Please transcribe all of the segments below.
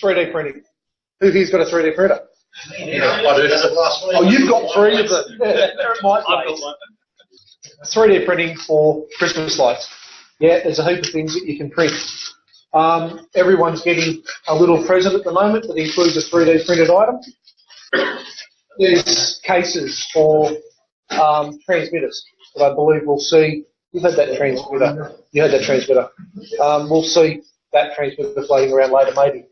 3D printing. Who here's got a 3D printer? Yeah, I do. Oh, you've got 3 of them. They're at my place. 3D printing for Christmas lights. Yeah, there's a heap of things that you can print. Everyone's getting a little present at the moment that includes a 3D printed item. There's cases for transmitters that I believe we'll see. You've had that transmitter. You had that transmitter. We'll see that transmitter floating around later, maybe.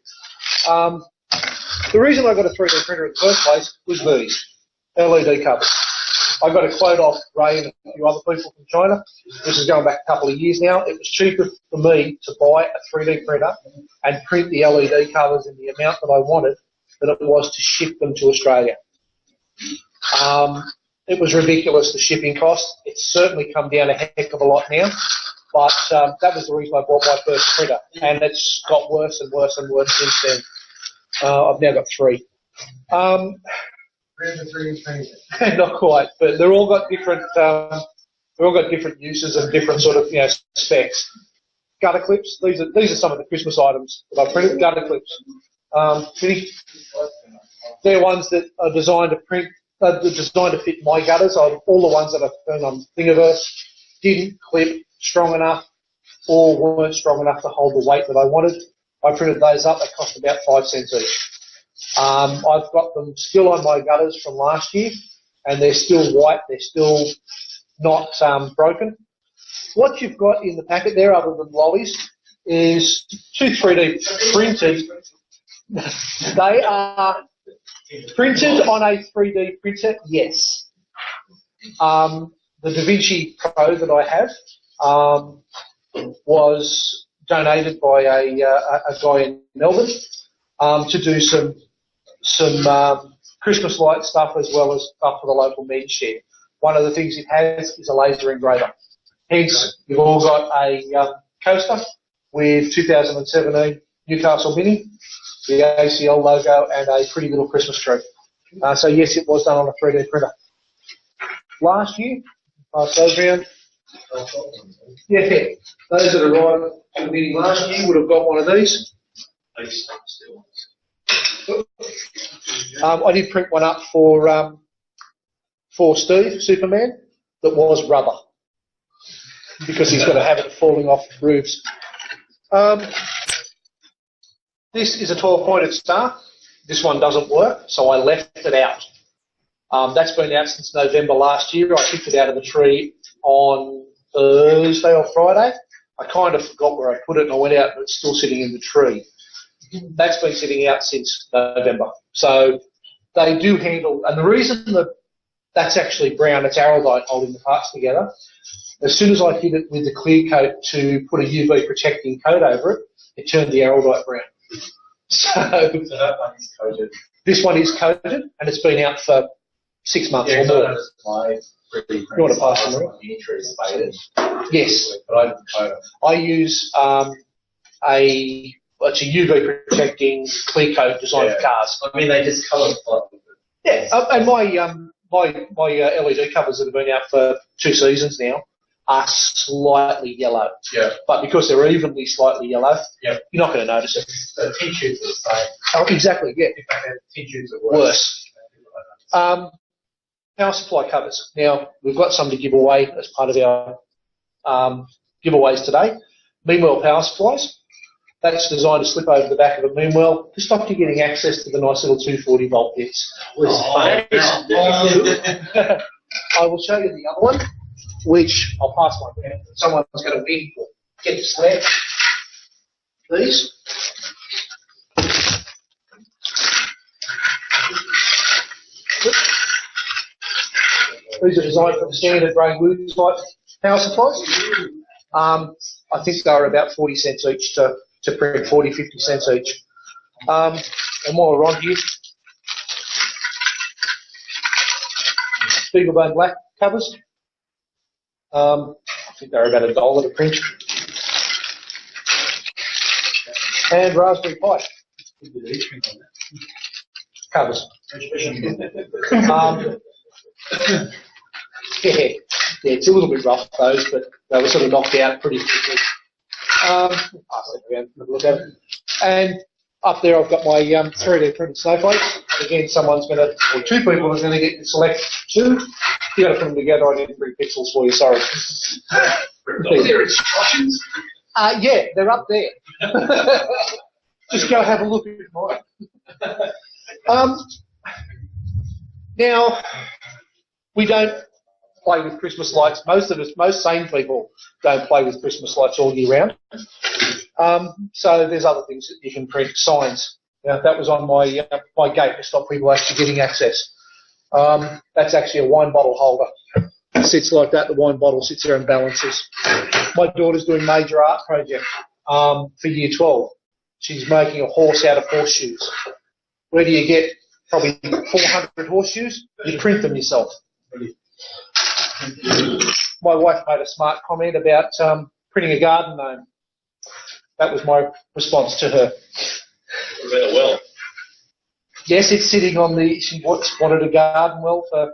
The reason I got a 3D printer in the first place was these LED covers. I got a quote off Ray and a few other people from China. This is going back a couple of years now. It was cheaper for me to buy a 3D printer and print the LED covers in the amount that I wanted than it was to ship them to Australia. It was ridiculous, the shipping cost. It's certainly come down a heck of a lot now, but that was the reason I bought my first printer, and it's got worse and worse and worse since then. I've now got 3. Not quite, but they're all got different. They're all got different uses and different sort of specs. Gutter clips. These are some of the Christmas items that I printed. Gutter clips. They're ones that are designed to print. Designed to fit my gutters. All the ones that I've found on Thingiverse didn't clip strong enough or weren't strong enough to hold the weight that I wanted. I printed those up. They cost about 5 cents each. I've got them still on my gutters from last year, and they're still white. They're still not broken. What you've got in the packet there, other than lollies, is 2 3D printed. They are printed on a 3D printer, yes. The DaVinci Pro that I have was donated by a guy in Melbourne to do some Christmas light stuff as well as stuff for the local men's shed. One of the things it has is a laser engraver. Hence, you've all got a coaster with 2017 Newcastle Mini, the ACL logo, and a pretty little Christmas tree. So yes, it was done on a 3D printer. Last year, pass those around. Yeah, those that arrived at the meeting last year would have got one of these. I did print one up for Steve, Superman, that was rubber, because he's got a habit of falling off roofs. This is a 12-pointed star. This one doesn't work, so I left it out. That's been out since November last year. I picked it out of the tree on Thursday or Friday. I kind of forgot where I put it, and I went out, but it's still sitting in the tree. That's been sitting out since November. So they do handle, and the reason that that's actually brown, it's araldite holding the parts together. As soon as I hit it with the clear coat to put a UV protecting coat over it, it turned the araldite brown. So that one is coated. This one is coated, and it's been out for 6 months or more. You want to pass them around? Yes. I use it's a UV protecting clear coat designed for cars. I mean, they just colour. Yeah, and my LED covers that have been out for 2 seasons now are slightly yellow. Yeah. But because they're evenly slightly yellow, you're not going to notice it. The T-tubes are the same. Oh, exactly, yeah. In fact, the T-tubes are worse. Power supply covers. Now, we've got some to give away as part of our giveaways today. Meanwhile power supplies. That's designed to slip over the back of a Moonwell to stop you getting access to the nice little 240 volt bits. I will show you the other one, which I'll pass my hand. Someone's going to win. Get the slab. These. These are designed for the standard Ray Williams type power supplies. I think they were about 40 cents each to print, 40, 50 cents each. And while we're on here, Beaglebone black covers. I think they're about $1 to print. And Raspberry Pi covers. Yeah, it's a little bit rough, those, but they were sort of knocked out pretty quickly. Pass that around, have a look at it. And up there I've got my 3D printed snowflakes. Again, someone's going to, or two people are going to get to select two. You've got to put them together. I didn't bring pixels for you, sorry. Are there instructions? Yeah, they're up there. Just go have a look at mine. Now, we don't play with Christmas lights. Most sane people don't play with Christmas lights all year round. So there's other things that you can print. Signs. Now, that was on my my gate to stop people actually getting access. That's actually a wine bottle holder. It sits like that. The wine bottle sits there and balances. My daughter's doing a major art project for Year 12. She's making a horse out of horseshoes. Where do you get probably 400 horseshoes? You print them yourself. My wife made a smart comment about printing a garden gnome. That was my response to her. What about a well? Yes, it's sitting on the. She wanted a garden well for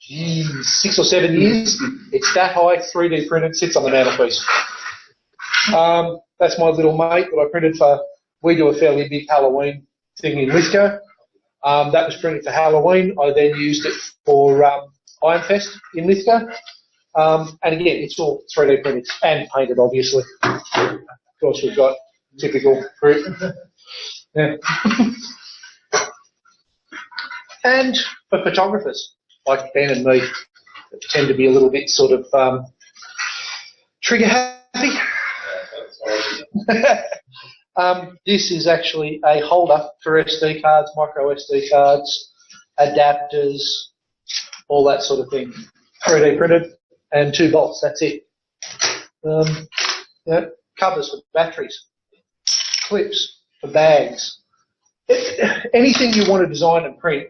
6 or 7 years. It's that high, 3D printed, sits on the mantelpiece. That's my little mate that I printed for. We do a fairly big Halloween thing in Lithgow. That was printed for Halloween. I then used it for Ironfest in Lithgow. And again, it's all 3D printed and painted, obviously. Of course, we've got typical fruit. Yeah. And for photographers like Ben and me, that tend to be a little bit sort of trigger happy. This is actually a holder for SD cards, micro SD cards, adapters, all that sort of thing. 3D printed and 2 bolts, that's it. Covers for batteries, clips for bags. Anything you want to design and print,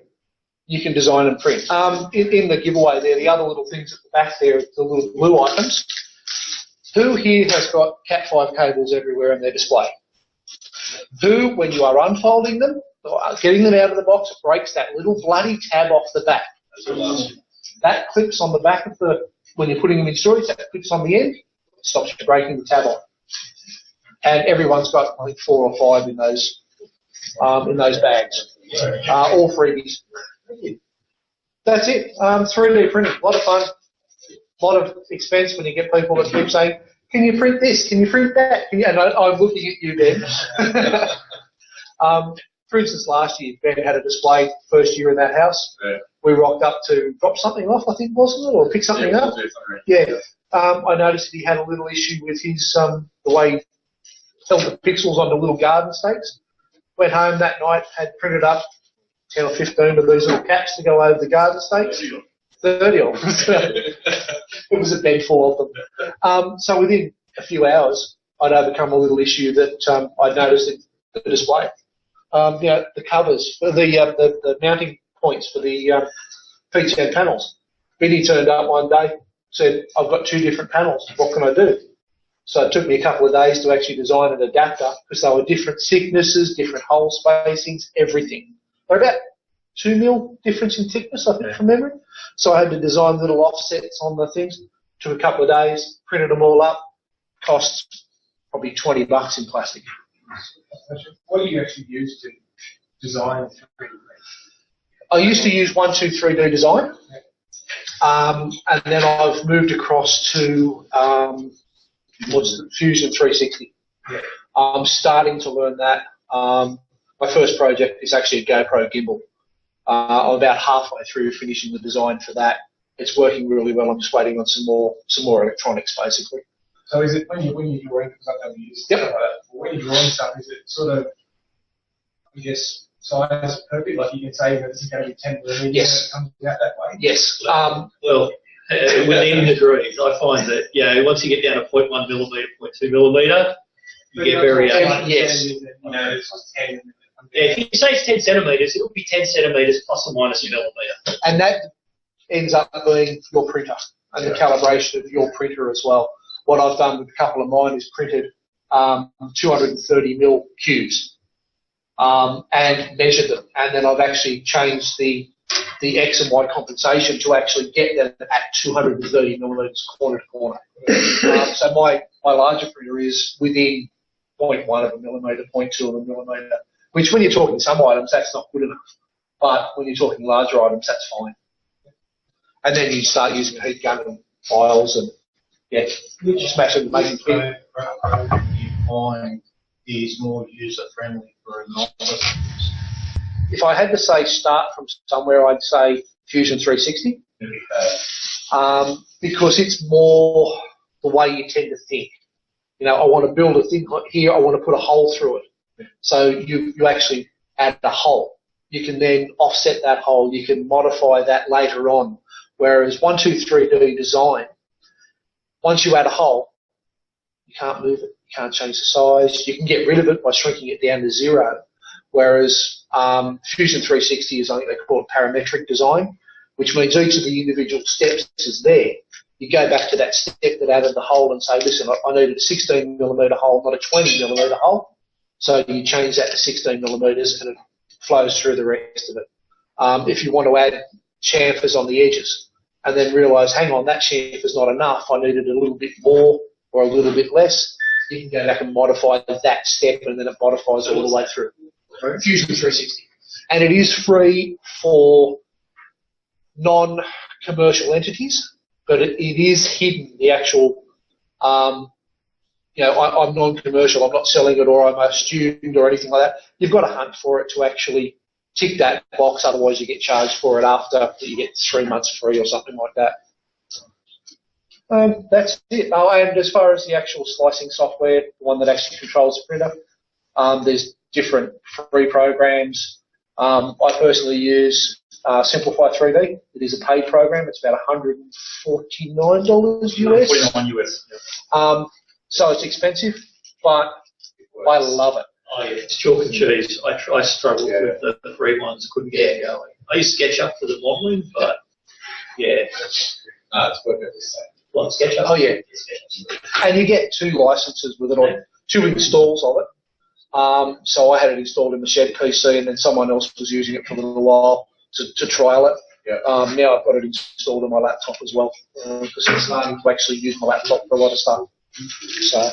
you can design and print. In the giveaway there, the other little things at the back there, the little blue items. Who here has got Cat5 cables everywhere in their display? Who, when you are unfolding them, or getting them out of the box, it breaks that little bloody tab off the back. That clips on the back of the, when you're putting them in storage, that clips on the end, stops you breaking the tab off. And everyone's got, I think, 4 or 5 in those bags. All freebies. That's it. 3D printing, a lot of fun, a lot of expense when you get people that keep saying, can you print this? Can you print that? And I'm looking at you, Ben. For instance, last year, Ben had a display first year in that house. Yeah. We rocked up to drop something off, I think, wasn't it? Or pick something up? Yeah. I noticed that he had a little issue with his, the way he held the pixels onto little garden stakes. Went home that night, had printed up 10 or 15 of these little caps to go over the garden stakes. 30 of them. It was a bed full of them. So within a few hours, I'd overcome a little issue that I'd noticed in the display. The covers, the mounting points for the feet stand panels. Vinny turned up one day, said, I've got 2 different panels. What can I do? So it took me a couple of days to actually design an adapter because they were different thicknesses, different hole spacings, everything. They're about 2 mil difference in thickness, I think, from memory. So I had to design little offsets on the things. Took a couple of days, printed them all up. Cost probably $20 in plastic. What do you actually use to design 3D? I used to use 123D Design, and then I've moved across to Fusion 360. Yeah. I'm starting to learn that. My first project is actually a GoPro gimbal. I'm about halfway through finishing the design for that. It's working really well. I'm just waiting on some more electronics, basically. So is it when you're drawing, because I've never used stuff like that, when you're drawing stuff, is it sort of, I guess, size perfect? Like you can say that this is going to be 10 millimeters. Yes. And it comes out that way? Yes. Within degrees, I find that, once you get down to 0.1 millimetre, 0.2 millimetre, you get variation. Yes. It's just 10. If you say it's 10 centimetres, it will be 10 centimetres plus or minus a millimetre. And that ends up being your printer and the calibration of your printer as well. What I've done with a couple of mine is printed 230 mil cubes and measured them. And then I've actually changed the X and Y compensation to actually get them at 230 millimetres corner to corner. So my larger printer is within 0.1 of a millimetre, 0.2 of a millimetre, which when you're talking some items, that's not good enough. But when you're talking larger items, that's fine. And then you start using a heat gun and files and, just smash it and make it fit. You find is more user-friendly for a novice? If I had to say start from somewhere, I'd say Fusion 360. Because it's more the way you tend to think. I want to build a thing here, I want to put a hole through it. So you actually add a hole. You can then offset that hole, you can modify that later on. Whereas 1, 2, 3D design, once you add a hole, you can't move it, you can't change the size, you can get rid of it by shrinking it down to 0. Whereas Fusion 360 is, I think they call it parametric design, which means each of the individual steps is there. You go back to that step that added the hole and say, listen, I needed a 16 millimetre hole, not a 20 millimetre hole. So you change that to 16 millimetres and it flows through the rest of it. If you want to add chamfers on the edges and then realise, hang on, that chamfer's not enough, I needed a little bit more or a little bit less, you can go back and modify that step and then it modifies all the way through. Fusion 360. And it is free for non-commercial entities, but it is hidden, the actual, I'm non-commercial, I'm not selling it, or I'm a student or anything like that. You've got to hunt for it to actually tick that box, otherwise you get charged for it after you get 3 months free or something like that. That's it. Oh, and as far as the actual slicing software, the one that actually controls the printer, there's different free programs. I personally use Simplify 3D. It is a paid program. It's about $149 US. $149 US. Yeah. So it's expensive, but I love it. Oh, yeah, it's chalk and cheese. I struggled with the free ones, couldn't get it going. I use SketchUp for the modelling, but It's perfect. what, SketchUp? Oh, yeah. And you get 2 licenses with it, or 2 installs of it. So I had it installed in the shed PC, and then someone else was using it for a little while to trial it. Yeah. Now I've got it installed on my laptop as well, because I'm starting to actually use my laptop for a lot of stuff. So